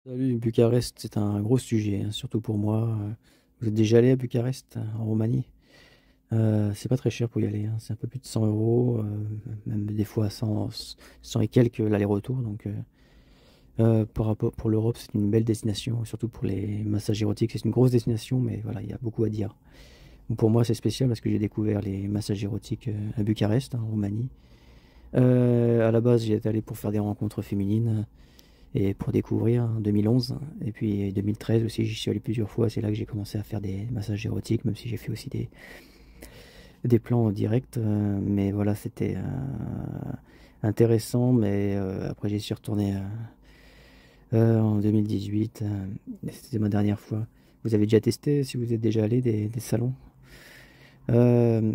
Salut, Bucarest, c'est un gros sujet, hein, surtout pour moi. Vous êtes déjà allé à Bucarest, en Roumanie? C'est pas très cher pour y aller, hein, c'est un peu plus de 100 euros, même des fois 100 et quelques l'aller-retour. Donc, par rapport pour l'Europe, c'est une belle destination, surtout pour les massages érotiques. C'est une grosse destination, mais voilà, il y a beaucoup à dire. Bon, pour moi, c'est spécial parce que j'ai découvert les massages érotiques à Bucarest, hein, en Roumanie. À la base, j'y étais allé pour faire des rencontres féminines et pour découvrir en 2011. Et puis 2013 aussi, j'y suis allé plusieurs fois. C'est là que j'ai commencé à faire des massages érotiques, même si j'ai fait aussi des plans en direct. Mais voilà, c'était intéressant. Mais après, j'y suis retourné en 2018. C'était ma dernière fois. Vous avez déjà testé, si vous êtes déjà allé, des salons? Euh,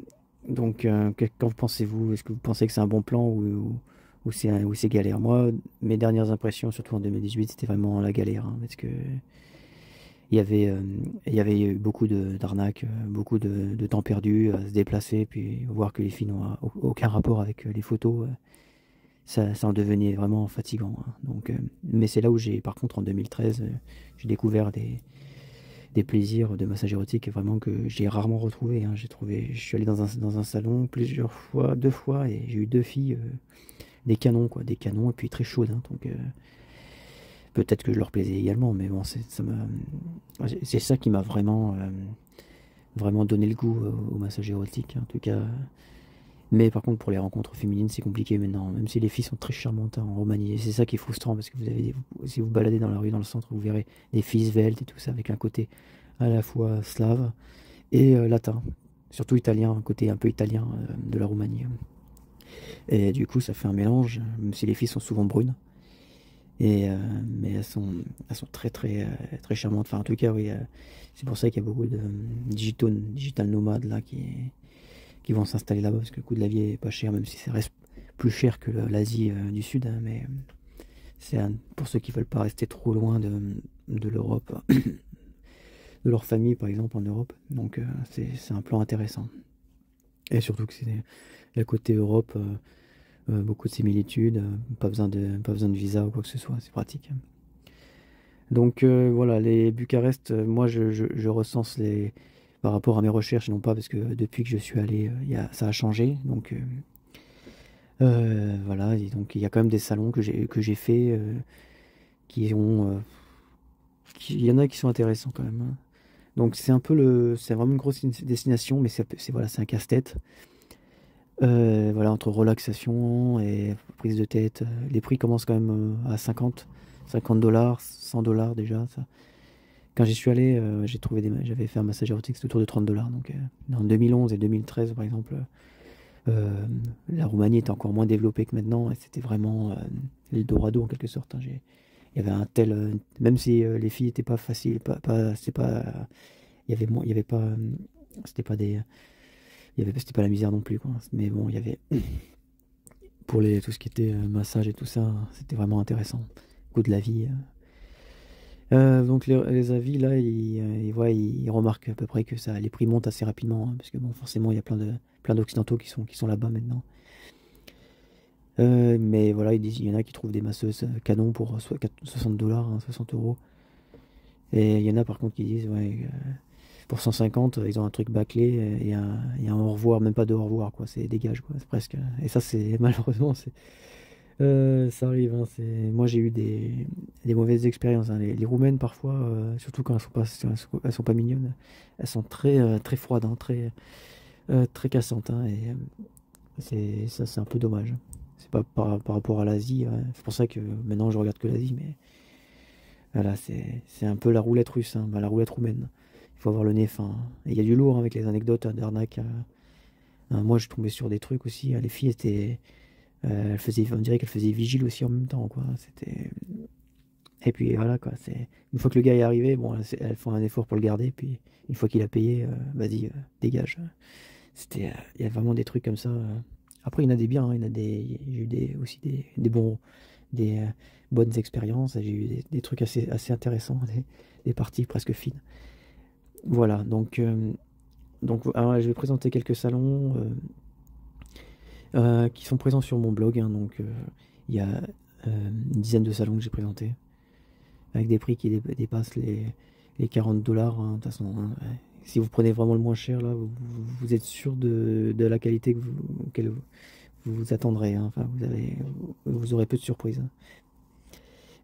donc, qu'en pensez-vous? Est-ce que vous pensez que c'est un bon plan ou c'est galère? Moi, mes dernières impressions, surtout en 2018, c'était vraiment la galère, hein, parce que il y avait, euh, il y avait eu beaucoup d'arnaques, beaucoup de temps perdu à se déplacer, puis voir que les filles n'ont aucun rapport avec les photos, ça en devenait vraiment fatigant, hein. Donc, mais c'est là où par contre, en 2013, j'ai découvert des plaisirs de massage érotique vraiment que j'ai rarement retrouvé, hein. Je suis allé dans un salon plusieurs fois, 2 fois, et j'ai eu 2 filles, des canons, quoi, des canons, et puis très chaudes, hein. Donc, peut-être que je leur plaisais également, mais bon, c'est ça qui m'a vraiment donné le goût au massage érotique, hein, en tout cas. Mais par contre, pour les rencontres féminines, c'est compliqué maintenant, même si les filles sont très charmantes, hein, en Roumanie. Et c'est ça qui est frustrant, parce que si vous baladez dans la rue, dans le centre, vous verrez des filles sveltes et tout ça, avec un côté à la fois slave et latin, surtout italien, un côté un peu italien de la Roumanie. Et du coup, ça fait un mélange, même si les filles sont souvent brunes. Mais elles sont très très très charmantes. Enfin, en tout cas, oui, c'est pour ça qu'il y a beaucoup de digital nomades là qui vont s'installer là-bas parce que le coût de la vie est pas cher, même si ça reste plus cher que l'Asie du Sud, hein. Mais pour ceux qui veulent pas rester trop loin de l'Europe, de leur famille par exemple en Europe. Donc, c'est un plan intéressant. Et surtout que c'est le côté Europe, beaucoup de similitudes, pas besoin de visa ou quoi que ce soit, c'est pratique. Donc, voilà, les Bucarest, moi je recense par rapport à mes recherches, non pas parce que depuis que je suis allé, ça a changé. Donc, voilà, et donc il y a quand même des salons que j'ai fait, qui ont, il y en a qui sont intéressants quand même, hein. Donc c'est vraiment une grosse destination, mais voilà, c'est un casse-tête. Voilà, entre relaxation et prise de tête, les prix commencent quand même à 50 $, 100 $ déjà. Ça. Quand j'y suis allé, j'avais fait un massage érotique, c'était autour de 30 $. Donc, en 2011 et 2013, par exemple, euh, la Roumanie était encore moins développée que maintenant, et c'était vraiment l'Eldorado en quelque sorte, hein. Il y avait un tel, même si les filles étaient pas faciles, c'est pas, il y avait pas, c'était pas des, c'était pas la misère non plus, quoi. Mais bon, il y avait pour tout ce qui était massage et tout ça, c'était vraiment intéressant. Coût de la vie. Donc les avis là, ils remarquent à peu près que les prix montent assez rapidement, hein, parce que bon, forcément, il y a plein d'occidentaux qui sont là-bas maintenant. Mais voilà, il y en a qui trouvent des masseuses canon pour 60 $, hein, 60 euros. Et il y en a par contre qui disent, ouais, pour 150, ils ont un truc bâclé et un au revoir, même pas de au revoir, quoi. C'est dégage, quoi. C'est presque. Et ça, c'est malheureusement, ça arrive, hein. Moi, j'ai eu des mauvaises expériences, hein. Les Roumaines, parfois, surtout quand elles sont pas mignonnes, elles sont très, très froides, hein, très cassantes, hein. Et ça, c'est un peu dommage. C'est pas par rapport à l'Asie, ouais. C'est pour ça que maintenant, je regarde que l'Asie, mais voilà, c'est un peu la roulette russe, hein, bah, la roulette roumaine. Il faut avoir le nez fin, hein. Et il y a du lourd, hein, avec les anecdotes, hein, d'arnaque. Moi, je tombais sur des trucs aussi, hein. Les filles étaient. On dirait qu'elle faisait vigile aussi en même temps, quoi. Et puis voilà, quoi. Une fois que le gars est arrivé, bon, elles font un effort pour le garder, puis une fois qu'il a payé, vas-y, dégage. Il y a vraiment des trucs comme ça. Après, il y en a des biens, hein. J'ai eu aussi des bonnes expériences. J'ai eu des trucs assez intéressants, des parties presque fines. Voilà, donc alors, je vais présenter quelques salons qui sont présents sur mon blog, hein. Donc, il y a une dizaine de salons que j'ai présentés. avec des prix qui dépassent les 40 dollars. Hein, de toute façon, hein, ouais. Si vous prenez vraiment le moins cher, là, vous êtes sûr de la qualité auquel vous vous attendrez. Hein. Enfin, vous aurez peu de surprises. Hein.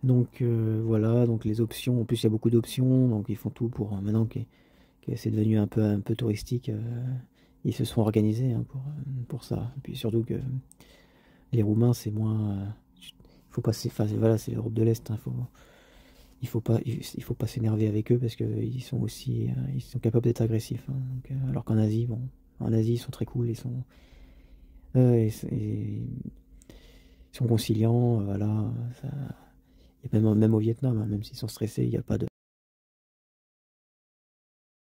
Donc voilà, donc les options, en plus il y a beaucoup d'options, donc ils font tout pour maintenant que c'est devenu un peu touristique, ils se sont organisés hein, pour ça. Et puis surtout que les Roumains c'est moins, il faut pas, enfin, voilà, c'est l'Europe de l'Est, hein, il faut pas s'énerver avec eux parce qu'ils sont aussi, ils sont capables d'être agressifs. Hein, donc, alors qu'en Asie, bon, en Asie ils sont très cool, ils sont conciliants, voilà. Ça, et même au Vietnam, hein, même s'ils sont stressés, il n'y a pas de